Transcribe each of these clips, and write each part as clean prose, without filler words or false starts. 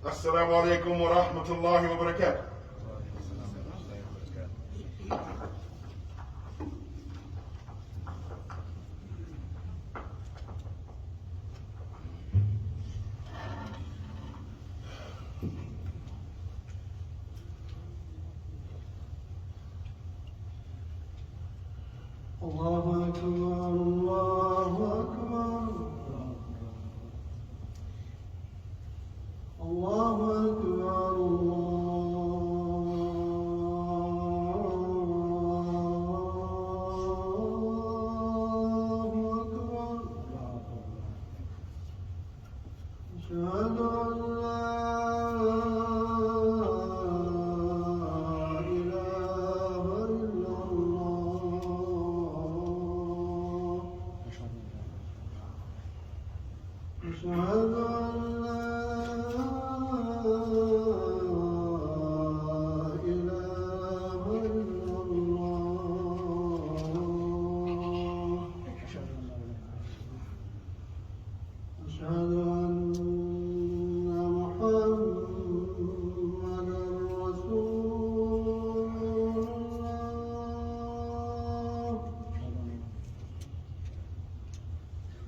السلام عليكم ورحمة الله وبركاته. الله أكبر الله أكبر الله أكبر الله أكبر أشهد أن لا إله إلا الله أشهد أن لا إله إلا الله أشهد أن محمدًا رسول الله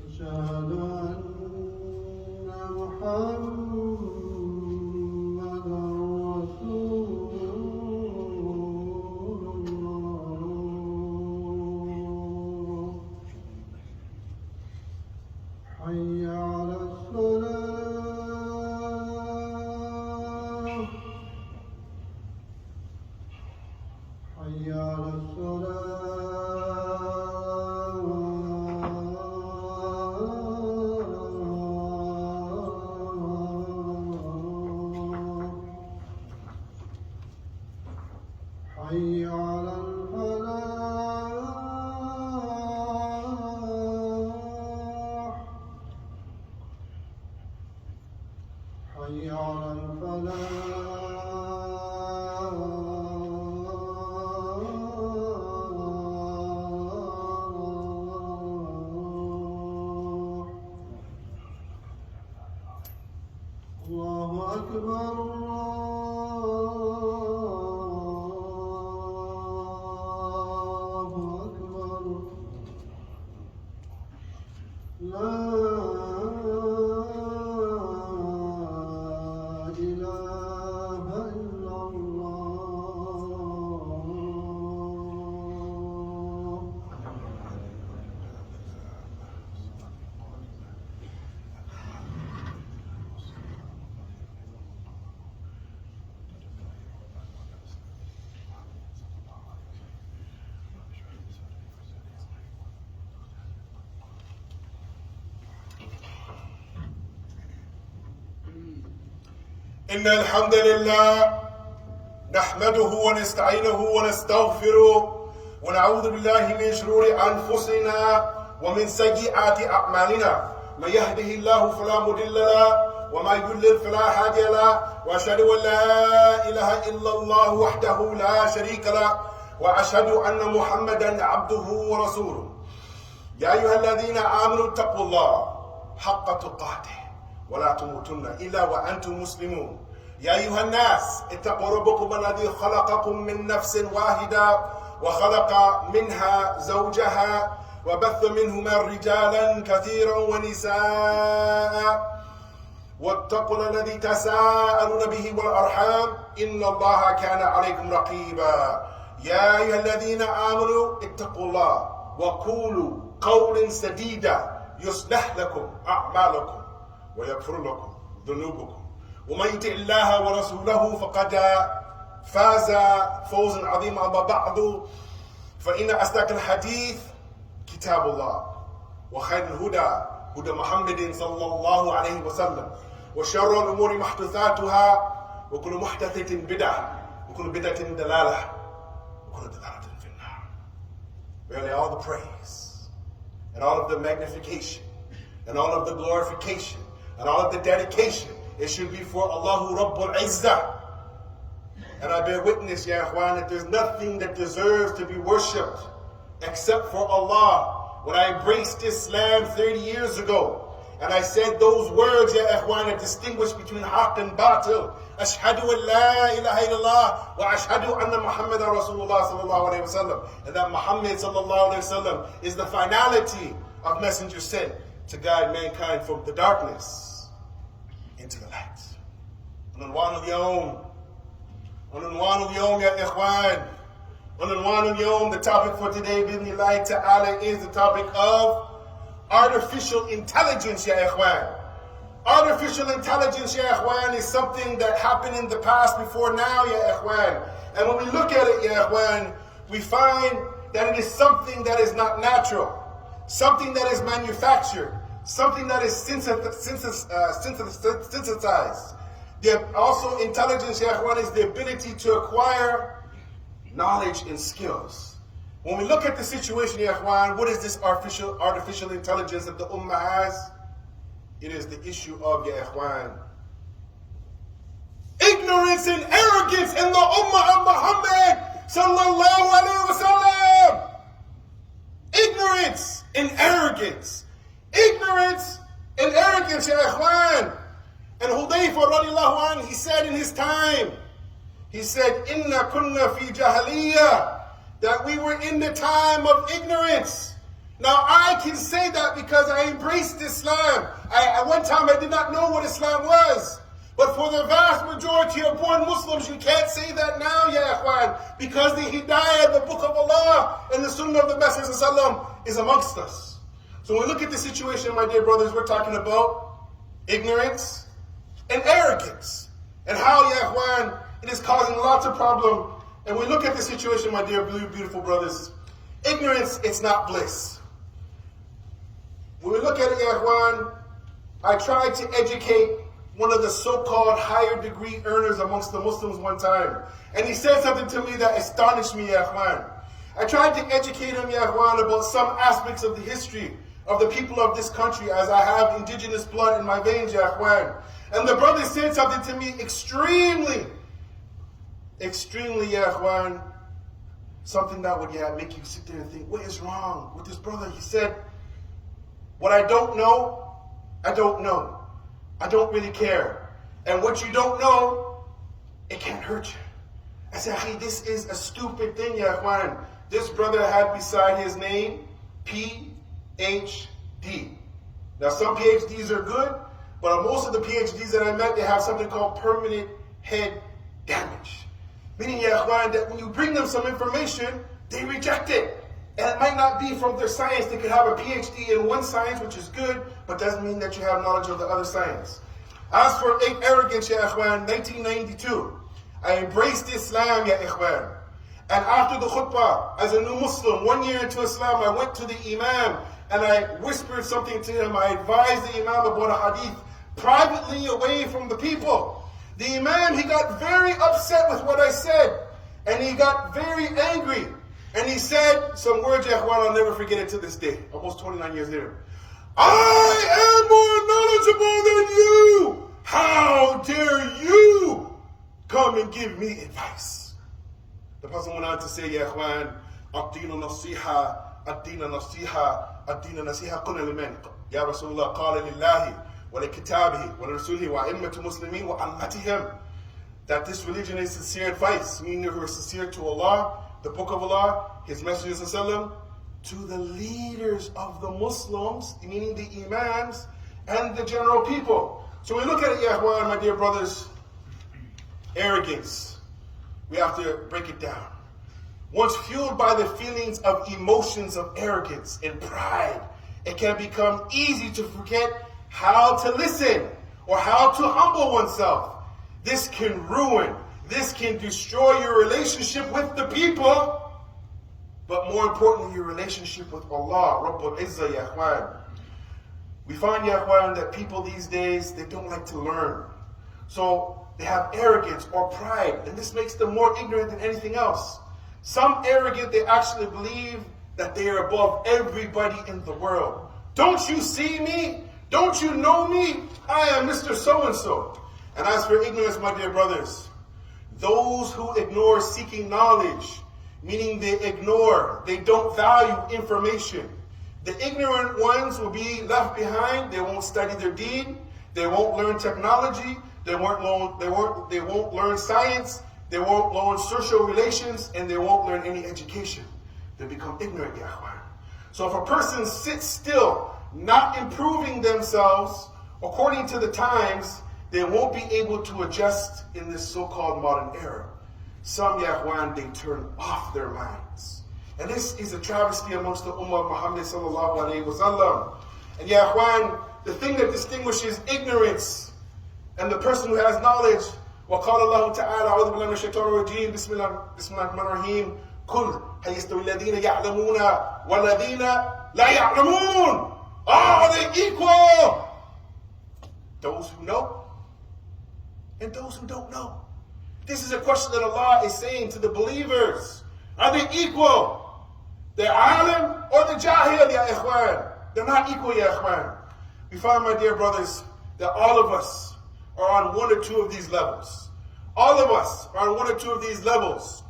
أشهد أن محمدًا رسول الله حي على الصلاة حي على الصلاة حي على الفلاح حي على الفلاح الله أكبر الله أكبر لا إله إلا الله إن الحمد لله نحمده ونستعينه ونستغفره ونعوذ بالله من شرور أنفسنا ومن سيئات أعمالنا من يهده الله فلا مضل له وما يضلل فلا هادي له وأشهد أن لا إله إلا الله وحده لا شريك له وأشهد أن محمدا عبده ورسوله يا أيها الذين آمنوا اتقوا الله حق تقاته ولا تموتن إلا وأنتم مسلمون يا أيها الناس اتقوا ربكم الذي خلقكم من نفس واحدة وخلق منها زوجها وبث منهما رجالا كثيرا ونساء واتقوا الذي تساءلون به والأرحام إن الله كان عليكم رقيبا يا أيها الذين آمنوا اتقوا الله وقولوا قولا سديدا يصلح لكم أعمالكم ويغفر لكم ذنوبكم ومن يطع الله ورسوله فقد فاز فوزا عظيما. أما بعد فإن أصدق الحديث كتاب الله وخير الهدى هدى محمد صلى الله عليه وسلم وشر الأمور محدثاتها وكل محدثة بدعة وكل بدعة دلالة وكل دلالة في النار. Verily all the praise and all of the magnification and all of the glorification and all of the dedication, it should be for Allahu Rabbul Izzah. And I bear witness, ya ikhwan, that there's nothing that deserves to be worshipped except for Allah. When I embraced Islam 30 years ago, And I said those words, ya ikhwan, that distinguish between haqq and batil. Ashhadu an la ilaha illallah wa ashhadu anna Muhammadan Rasulullah sallallahu alayhi wa sallam. And that Muhammad sallallahu alayhi wa sallam is the finality of messenger sent to guide mankind from the darkness into the light. Unwanul Yawm, ya ikhwan. Unwanul Yawm, the topic for today, bidnillahi ta'ala, is the topic of artificial intelligence, ya ikhwan. Artificial intelligence, ya ikhwan, is something that happened in the past before now, ya ikhwan. And when we look at it, ya ikhwan, we find that it is something that is not natural, something that is manufactured, something that is synthesized. Also, intelligence, ya ikhwan, is the ability to acquire knowledge and skills. When we look at the situation, ya ikhwan, what is this artificial intelligence that the ummah has? It is the issue of, ya ikhwan, ignorance and arrogance in the ummah of Muhammad sallallahu alayhi wa sallam. Ignorance and arrogance. Ignorance and arrogance, ya ikhwan. And Hudayfa radiallahu anhu, he said in his time, he said, Inna kunna fi jahaliyyah, that we were in the time of ignorance. Now I can say that because I embraced Islam. At one time I did not know what Islam was. But for the vast majority of born Muslims, you can't say that now, ya ikhwan, because the hidayah, the book of Allah, and the sunnah of the Messenger sallam is amongst us. So when we look at the situation, my dear brothers, we're talking about ignorance and arrogance. And how, ya ikhwan, it is causing lots of problems. And we look at the situation, my dear beautiful brothers. Ignorance, it's not bliss. When we look at it, ya ikhwan, I tried to educate one of the so-called higher degree earners amongst the Muslims one time. And he said something to me that astonished me, ya ikhwan. I tried to educate him, ya ikhwan, about some aspects of the history of the people of this country, as I have indigenous blood in my veins, ya ikhwan. And the brother said something to me extremely, ya ikhwan, something that would make you sit there and think, what is wrong with this brother? He said, what I don't know, I don't know. I don't really care. And what you don't know, it can't hurt you. I said, hey, this is a stupid thing, ya ikhwan. This brother had beside his name, PhD. Now some PhDs are good, but most of the PhDs that I met, they have something called permanent head damage. Meaning, ya ikhwan, that when you bring them some information, they reject it. And it might not be from their science. They could have a PhD in one science, which is good, but doesn't mean that you have knowledge of the other science. As for arrogance, ya ikhwan, 1992, I embraced Islam, ya ikhwan. And after the khutbah, as a new Muslim, 1 year into Islam, I went to the Imam and I whispered something to him. I advised the Imam about a hadith privately away from the people. The Imam, he got very upset with what I said. And he got very angry. And he said some words, ya ikhwan, I'll never forget it to this day, almost 29 years later. I am more knowledgeable than you. How dare you come and give me advice? The Prophet went on to say, ya ikhwan, ad-dinu nasiha, ad-dinu nasiha, ad-dinu nasiha, qulna liman? Ya Rasulullah, qala lillahi, wa li kitabihi, wa li rasulihi, wa immatu muslimin, wa ammatihim. That this religion is sincere advice, meaning we're sincere to Allah, the book of Allah, His Messenger sallam, to the leaders of the Muslims, meaning the imams and the general people. So we look at it, ya ikhwan, my dear brothers, arrogance. We have to break it down. Once fueled by the feelings of emotions of arrogance and pride, it can become easy to forget how to listen or how to humble oneself. This can ruin, this can destroy your relationship with the people, but more importantly, your relationship with Allah, Rabbul Izzah, ya ikhwan. We find, ya ikhwan, that people these days, they don't like to learn. So they have arrogance or pride, and this makes them more ignorant than anything else. Some arrogant, they actually believe that they are above everybody in the world. Don't you see me? Don't you know me? I am Mr. So-and-so. And as for ignorance, my dear brothers, those who ignore seeking knowledge, meaning they don't value information, The ignorant ones will be left behind. They won't study their deen. They won't learn technology. They won't learn science. They won't learn social relations, and they won't learn any education. They become ignorant, ya ikhwan. So if a person sits still, not improving themselves according to the times, they won't be able to adjust in this so-called modern era. Some, ya ikhwan, they turn off their minds. And this is a travesty amongst the Ummah of Muhammad sallallahu alayhi wa sallam. And ya ikhwan, the thing that distinguishes ignorance and the person who has knowledge, وقال الله تعالى أعوذ بالله من الشيطان الرجيم بسم الله الرحمن الرحيم قل هل يستوي الذين يعلمون والذين لا يعلمون. Are they equal? Those who know and those who don't know. This is a question that Allah is saying to the believers. Are they equal? The alim or the jahil, ya ikhwan? They're not equal, ya ikhwan. We find, my dear brothers, that all of us are on one or two of these levels. All of us are on one or two of these levels.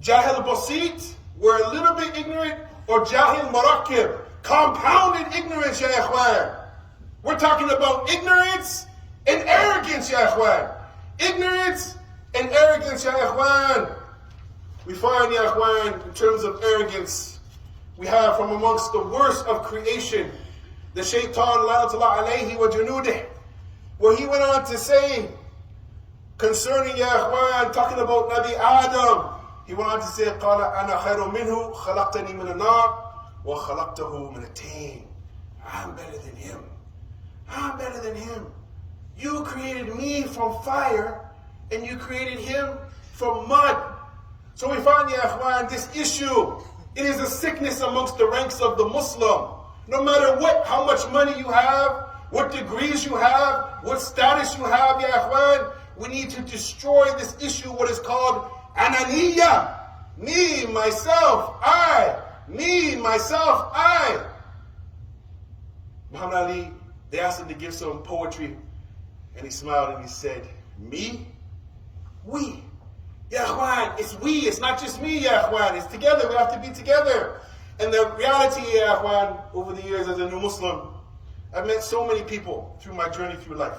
Jahil basit, we're a little bit ignorant, or jahil murakkib, compounded ignorance, ya ikhwan. We're talking about ignorance and arrogance, ya ikhwan. Ignorance and arrogance, ya ikhwan. We find, ya ikhwan, in terms of arrogance, we have from amongst the worst of creation, the shaitan, la'natullah alayhi wa junudih, where he went on to say, concerning, ya ikhwan, talking about Nabi Adam, he went on to say, قَالَ أَنَا خَيْرٌ مِّنْهُ خَلَقْتَنِي مِنَ النَّارِ وَخَلَقْتَهُ مِنَ الطِّينِ. I'm better than him. I'm better than him. You created me from fire, and you created him from mud. So we find, ya ikhwan, this issue, it is a sickness amongst the ranks of the Muslim. No matter how much money you have, what degrees you have, what status you have, ya ikhwan, we need to destroy this issue, what is called ananiya. Me, myself, I. Me, myself, I. Muhammad Ali, they asked him to give some poetry, and he smiled and he said, me? We. Ya ikhwan, it's we, it's not just me, ya ikhwan, it's together, we have to be together. And the reality, ya ikhwan, over the years as a new Muslim, I've met so many people through my journey through life.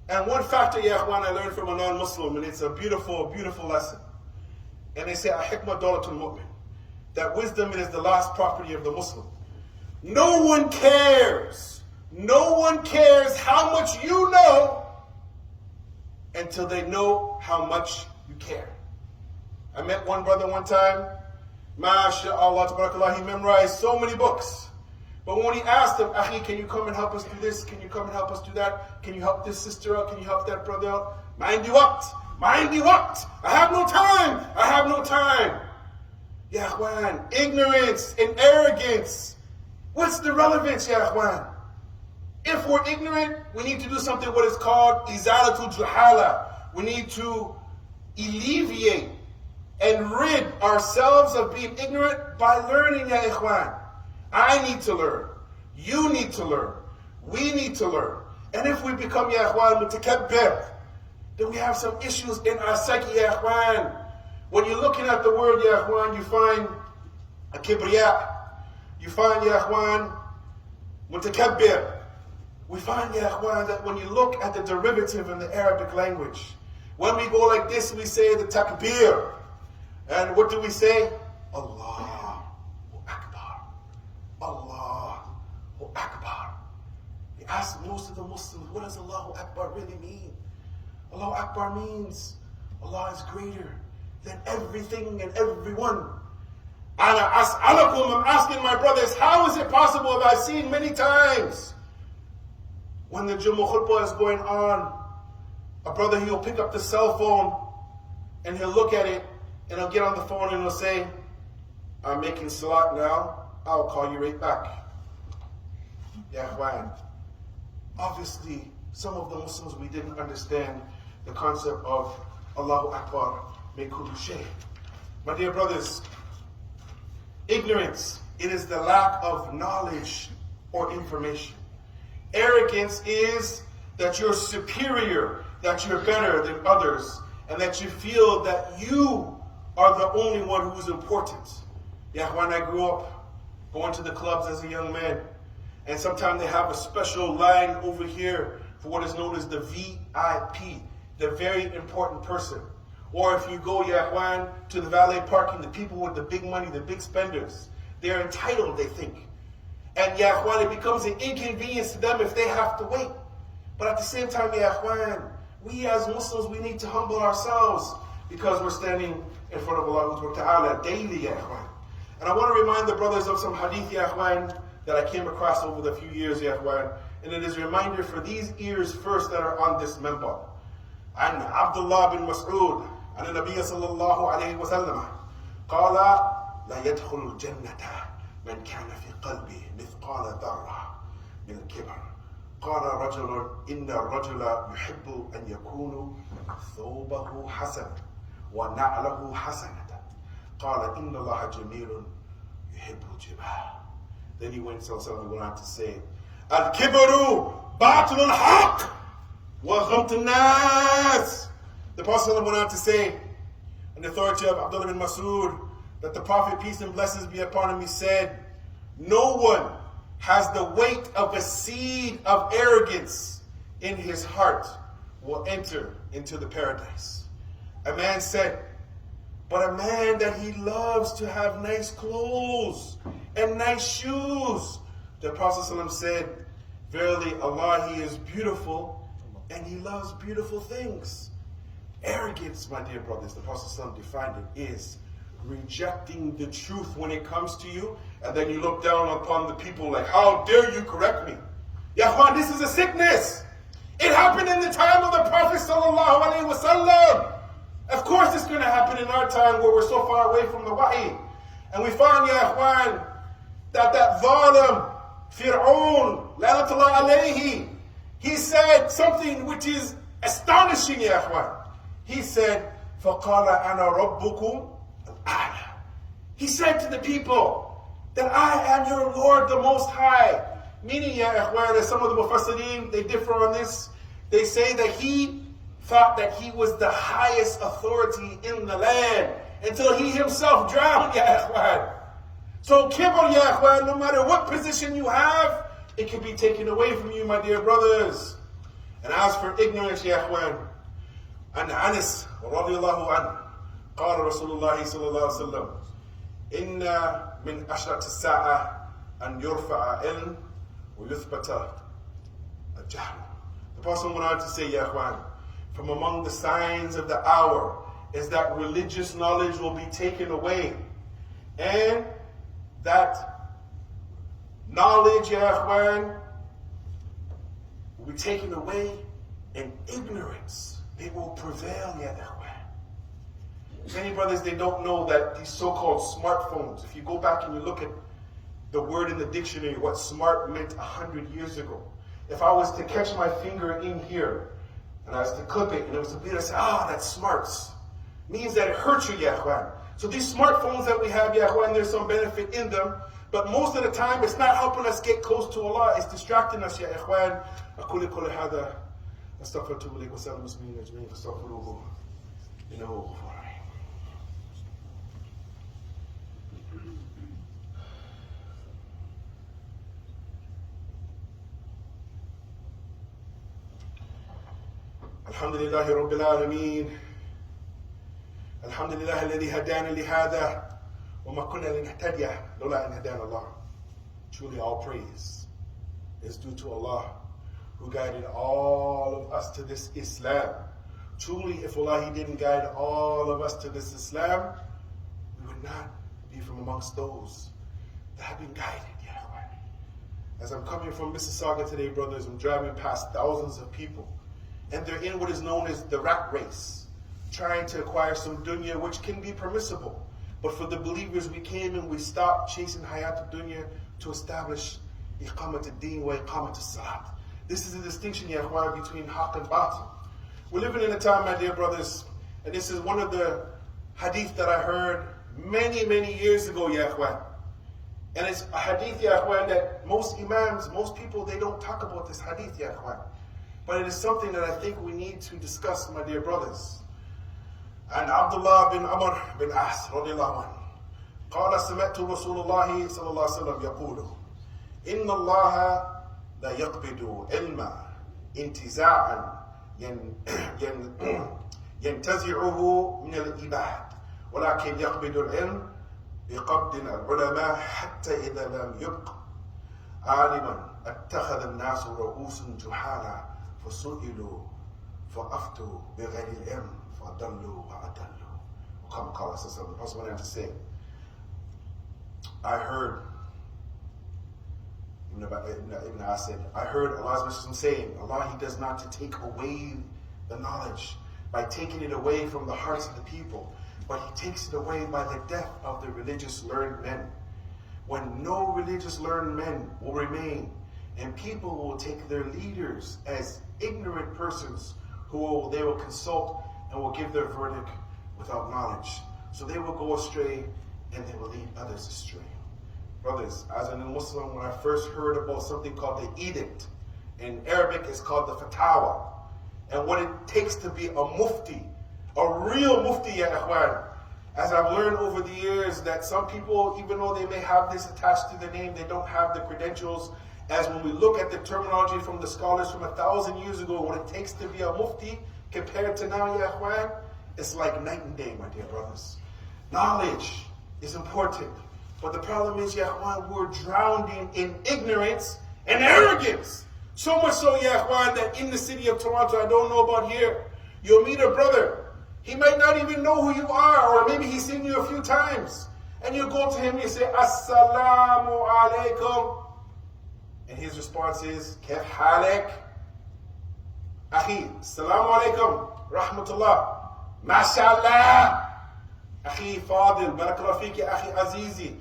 And one factor, ya ikhwan, I learned from a non-Muslim, and it's a beautiful, beautiful lesson. And they say, "Al-hikmah dawlatul mu'min," that wisdom is the last property of the Muslim. No one cares how much you know until they know how much you care. I met one brother one time, MashaAllah, tabarakallah, he memorized so many books. But when he asked him, Akhi, can you come and help us do this? Can you come and help us do that? Can you help this sister out? Can you help that brother out? Mind you waqt. I have no time. Ya ikhwan, ignorance and arrogance. What's the relevance, ya ikhwan? If we're ignorant, we need to do something what is called izalatul juhala. We need to alleviate and rid ourselves of being ignorant by learning, ya ikhwan. I need to learn. You need to learn. We need to learn. And if we become, ya ikhwan, mutakabbir, then we have some issues in our psyche, ya ikhwan. When you're looking at the word, ya ikhwan, you find a kibriya. You find, ya ikhwan, mutakabbir. We find, ya ikhwan, that when you look at the derivative in the Arabic language, when we go like this, we say the takbir. And what do we say? Allahu Akbar. Allahu Akbar. We ask most of the Muslims, what does Allahu Akbar really mean? Allahu Akbar means Allah is greater than everything and everyone. I'm asking my brothers, how is it possible that I've seen many times when the Jummah khutbah is going on, a brother, he'll pick up the cell phone and he'll look at it and he'll get on the phone and he'll say, I'm making salat now, I'll call you right back. Ya ikhwan, obviously some of the Muslims, we didn't understand the concept of Allahu Akbar min kulli shay. My dear brothers, ignorance, it is the lack of knowledge or information. Arrogance is that you're superior, that you're better than others, and that you feel that you are the only one who's important. Yeah, when I grew up going to the clubs as a young man. And sometimes they have a special line over here for what is known as the VIP, the very important person. Or if you go, ya ikhwan, to the valet parking, the people with the big money, the big spenders, they're entitled, they think. And ya ikhwan, it becomes an inconvenience to them if they have to wait. But at the same time, ya ikhwan, we as Muslims, we need to humble ourselves because we're standing in front of Allah Ta'ala daily, ya ikhwan. And I want to remind the brothers of some hadith, ya ikhwan, that I came across over the few years, ya ikhwan. And it is a reminder for these ears first that are on this member. And Abdullah bin Mas'ud, and the Nabi sallallahu alayhi wa sallam, قال لا يدخل الجنة من كان في قلبه مثقال ذرة من الكبر. قال رجل إن الرجل يحب أن يكون ثوبه حسنا ونعله حسنة. قال إن الله جميل يحب الجمال. Then he went on to say, الكبر باطل الحق وغمط الناس. The Prophet went on to say, in the authority of Abdullah bin Mas'ud, that the Prophet, peace and blessings be upon him, he said, no one has the weight of a seed of arrogance in his heart will enter into the paradise. A man said, but a man that he loves to have nice clothes and nice shoes. The Prophet ﷺ said, verily Allah, he is beautiful and he loves beautiful things. Arrogance, my dear brothers, the Prophet ﷺ defined it, is rejecting the truth when it comes to you, and then you look down upon the people like, how dare you correct me? Ya Ikhwan, this is a sickness. It happened in the time of the Prophet ﷺ. Of course it's going to happen in our time where we're so far away from the wahi. And we find, Ya Ikhwan, that zalim, Fir'aun, Lanatullah alayhi, he said something which is astonishing, Ya Ikhwan. He said, فَقَالَ أَنَا رَبُّكُمْ الْأَعْلَى. He said to the people that I am your Lord, the Most High. Meaning, Ya Ikhwan, that some of the Mufassirin, they differ on this. They say that he thought that he was the highest authority in the land until he himself drowned, Ya Ikhwan. So kibr, Ya Ikhwan, no matter what position you have, it can be taken away from you, my dear brothers. And as for ignorance, Ya Ikhwan, عن أنس رضي الله عنه قال رسول الله صلى الله عليه وسلم إن من أشرة الساعة أن يرفع علم ويثبت الجهل. The Prophet went on to say, Ya Ikhwan, from among the signs of the hour is that religious knowledge will be taken away, and that knowledge, Ya Ikhwan, will be taken away, and ignorance, it will prevail, Ya Ikhwan. Many brothers, they don't know that these so-called smartphones, if you go back and you look at the word in the dictionary, what smart meant 100 years ago. If I was to catch my finger in here, and I was to clip it, and it was to be to say, that's smarts. Means that it hurts you, Ya Ikhwan. So these smartphones that we have, Ya Ikhwan, there's some benefit in them, but most of the time, it's not helping us get close to Allah, it's distracting us, Ya Ikhwan. أقول كل هذا أستغفر لك وسائر المسلمين أجمعين فاستغفروه إنه غفور رحيم. الحمد لله رب العالمين. الحمد لله الذي هدانا لهذا وما كنا لنهتدي لولا أن هدانا الله. Truly all praise is due to Allah, who guided all of us to this Islam. Truly, if Allah, He didn't guide all of us to this Islam, we would not be from amongst those that have been guided. Ya Ikhwan. As I'm coming from Mississauga today, brothers, I'm driving past thousands of people, and they're in what is known as the rat race, trying to acquire some dunya, which can be permissible. But for the believers, we came and we stopped chasing hayat dunya to establish iqamat ad-din wa iqamat as-salat. This is the distinction, Ya Ikhwan, between haqq and batil. We're living in a time, my dear brothers, and this is one of the hadith that I heard many, many years ago, Ya Ikhwan. And it's a hadith, Ya Ikhwan, that most imams, most people, they don't talk about this hadith, Ya Ikhwan. But it is something that I think we need to discuss, my dear brothers. And Abdullah bin Amr bin As, radiallahu anhu, قال سمعت رسول الله صلى الله عليه وسلم يقول إن الله لا يقبض علما انتزاعا ينتزعه من العباد ولكن يقبض العلم بقبض العلماء حتى إذا لم يبق عالما اتخذ الناس رؤوس جهالا فسئلوا فأفتوا بغير العلم فضلوا وأضلوا. Come call us something. That's what I have to say. I heard Ibn Asad, I heard Allah's Messenger saying, Allah, He does not to take away the knowledge by taking it away from the hearts of the people, but He takes it away by the death of the religious learned men. When no religious learned men will remain, and people will take their leaders as ignorant persons who they will consult and will give their verdict without knowledge. So they will go astray and they will lead others astray. Brothers, as a Muslim, when I first heard about something called the edict, in Arabic it's called the fatwa, and what it takes to be a mufti, a real mufti, ya ikhwan. As I've learned over the years that some people, even though they may have this attached to the name, they don't have the credentials. As when we look at the terminology from the scholars from 1,000 years ago, what it takes to be a mufti compared to now, ya ikhwan, it's like night and day, my dear brothers. Knowledge is important. But the problem is, ya ikhwan, we're drowning in ignorance and arrogance. So much so, ya ikhwan, that in the city of Toronto, I don't know about here, you'll meet a brother. He might not even know who you are, or maybe he's seen you a few times. And you go to him and you say, Assalamu alaikum. And his response is, Kef halek? Akhi, Assalamu alaikum, rahmatullah, mashallah. Akhi Fadil, barakallahu fiki, Akhi Azizi.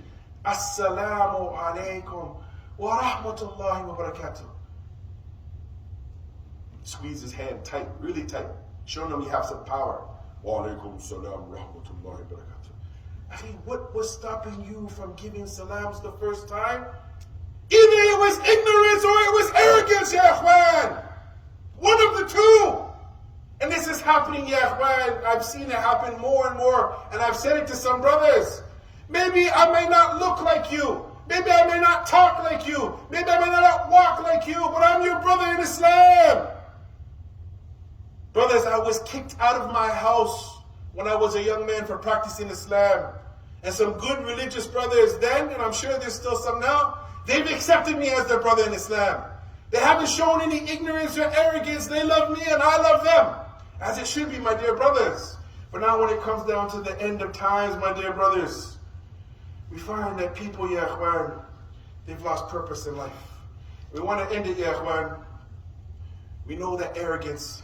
Assalamu alaikum wa rahmatullahi wa barakatuh. Squeeze his hand tight, really tight. Showing him you have some power. Wa alaikum salam rahmatullahi wa barakatuh. Akhi, what was stopping you from giving salams the first time? Either it was ignorance or it was arrogance, ya ikhwan. One of the two. And this is happening, ya ikhwan. I've seen it happen more and more. And I've said it to some brothers. Maybe I may not look like you. Maybe I may not talk like you. Maybe I may not walk like you. But I'm your brother in Islam. Brothers, I was kicked out of my house when I was a young man for practicing Islam. And some good religious brothers then, and I'm sure there's still some now, they've accepted me as their brother in Islam. They haven't shown any ignorance or arrogance. They love me and I love them. As it should be, my dear brothers. But now when it comes down to the end of times, my dear brothers, we find that people, ya ikhwan, they've lost purpose in life. We want to end it, ya ikhwan. We know that arrogance,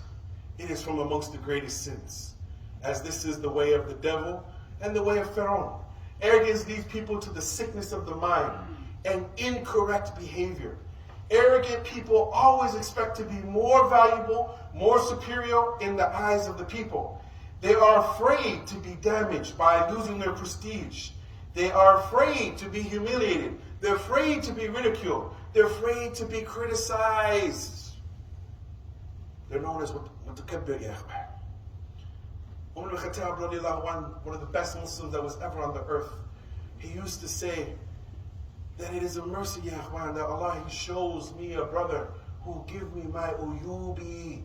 it is from amongst the greatest sins, as this is the way of the devil and the way of Pharaoh. Arrogance leads people to the sickness of the mind and incorrect behavior. Arrogant people always expect to be more valuable, more superior in the eyes of the people. They are afraid to be damaged by losing their prestige. They are afraid to be humiliated. They're afraid to be ridiculed. They're afraid to be criticized. They're known as mutakabbir, ya ikhwan. Umar ibn Khateeb, radiallahu anhu, one of the best Muslims that was ever on the earth, he used to say that it is a mercy, ya ikhwan, that Allah, He shows me a brother who will give me my uyubi.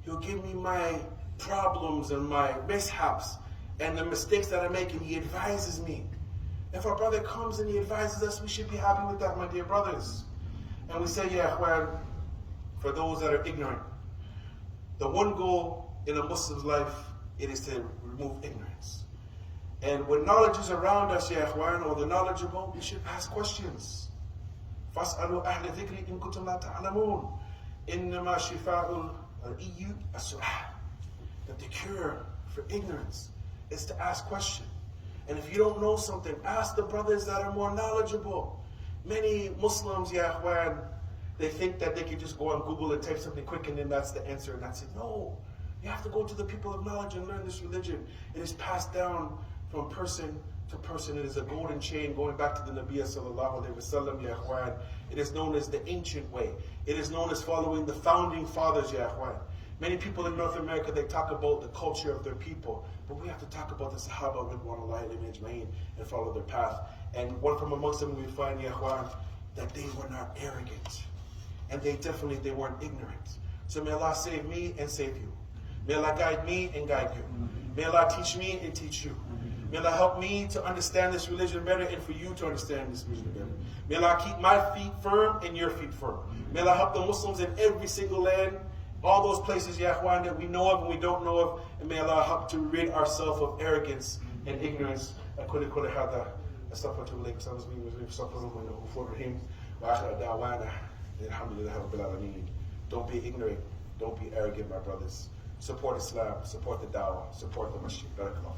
He'll give me my problems and my mishaps and the mistakes that I make, and He advises me. If our brother comes and he advises us, we should be happy with that, my dear brothers. And we say, ya ikhwan, for those that are ignorant, the one goal in a Muslim's life, it is to remove ignorance. And when knowledge is around us, ya ikhwan, or the knowledgeable, we should ask questions. فَاسْأَلُوا أَهْلَ ذِكْرِ إِن كُنتُمْ لَا تَعْلَمُونَ إِنَّمَا شِفَاءُ الْإِيُّ السُّؤَالُ. That the cure for ignorance is to ask questions. And if you don't know something, ask the brothers that are more knowledgeable. Many Muslims, ya ikhwan, they think that they can just go on Google and type something quick and then that's the answer and that's it. No. You have to go to the people of knowledge and learn this religion. It is passed down from person to person. It is a golden chain going back to the Nabi sallallahu alayhi wa sallam, ya ikhwan. It is known as the ancient way. It is known as following the founding fathers, ya ikhwan. Many people in North America, they talk about the culture of their people, but we have to talk about the Sahaba and follow their path. And one from amongst them, we find, Yahwan, that they were not arrogant. And they weren't ignorant. So may Allah save me and save you. May Allah guide me and guide you. May Allah teach me and teach you. May Allah help me to understand this religion better and for you to understand this religion better. May Allah keep my feet firm and your feet firm. May Allah help the Muslims in every single land, all those places, Yahwan, that we know of and we don't know of. And may Allah help to rid ourselves of arrogance and ignorance. Don't be ignorant. Don't be arrogant, my brothers. Support Islam. Support the dawah. Support the masjid. Barakallah.